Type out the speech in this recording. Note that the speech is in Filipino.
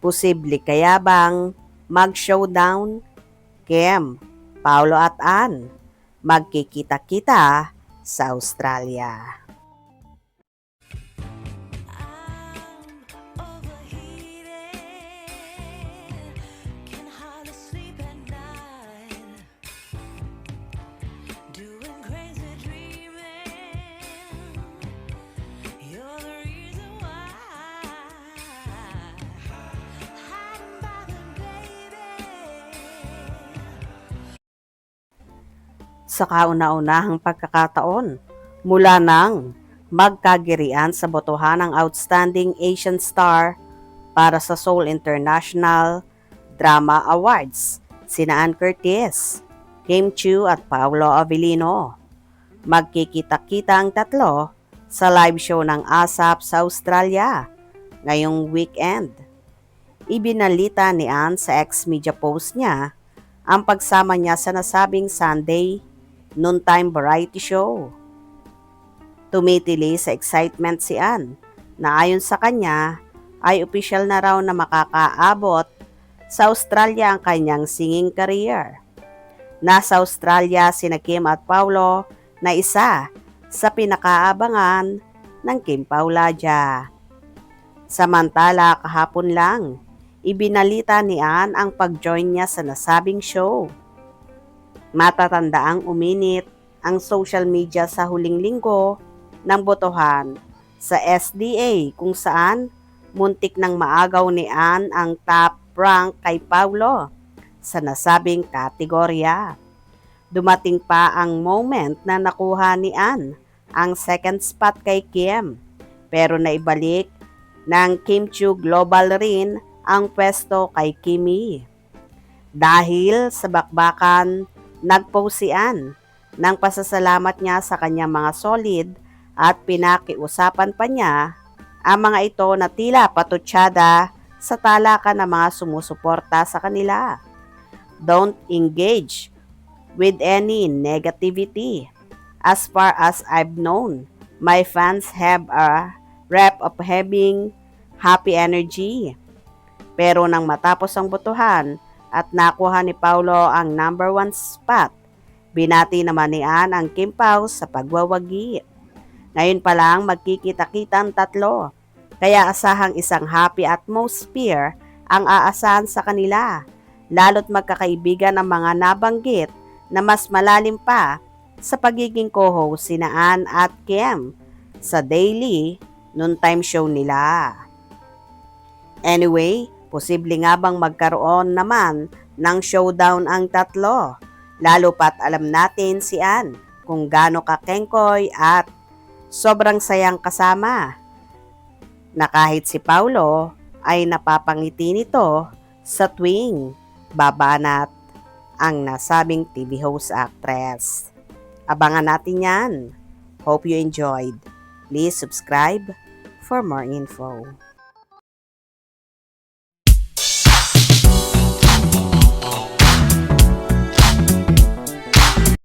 Posible kaya bang mag-showdown? Kim, Paolo at Ann, magkikita-kita sa Australia. Sa kauna-unahang pagkakataon, mula nang magkagirian sa botohan ng Outstanding Asian Star para sa Seoul International Drama Awards, sina Ann Curtis, Kim Chiu at Paolo Avellino. Magkikita-kita ang tatlo sa live show ng ASAP sa Australia ngayong weekend. Ibinalita ni Ann sa ex-media post niya ang pagsama niya sa nasabing Sunday noontime variety show. Tumitili sa excitement si Ann na ayon sa kanya ay opisyal na raw na makakaabot sa Australia ang kanyang singing career. Nasa Australia sina Kim at Paolo na isa sa pinakaabangan ng Kim Paulaja. Samantala kahapon lang, ibinalita ni Ann ang pag-join niya sa nasabing show. Matatandaang uminit ang social media sa huling linggo ng botohan sa SDA kung saan muntik nang maagaw ni Ann ang top rank kay Paolo sa nasabing kategorya. Dumating pa ang moment na nakuha ni Ann ang second spot kay Kim, pero naibalik ng Kim Chiu Global rin ang pwesto kay Kimi. Dahil sa bakbakan, nagpost si Ann ng pasasalamat niya sa kanyang mga solid at pinakiusapan pa niya ang mga ito na tila patutsada sa talakan ng mga sumusuporta sa kanila. Don't engage with any negativity. As far as I've known, my fans have a rep of having happy energy. Pero nang matapos ang botohan at nakuha ni Paolo ang number 1 spot, binati naman ni Ann ang Kim Pao sa pagwawagi. Ngayon pa lang magkikita-kita ang tatlo, kaya asahang isang happy atmosphere ang aasahan sa kanila, lalo't magkakaibigan ang mga nabanggit na mas malalim pa sa pagiging co-host sina Ann at Kim sa daily noontime show nila. Anyway, posible nga bang magkaroon naman ng showdown ang tatlo? Lalo pat alam natin si Ann kung gaano kakengkoy at sobrang sayang kasama, na kahit si Paolo ay napapangiti nito sa tuwing babanat ang nasabing TV host actress. Abangan natin yan. Hope you enjoyed. Please subscribe for more info.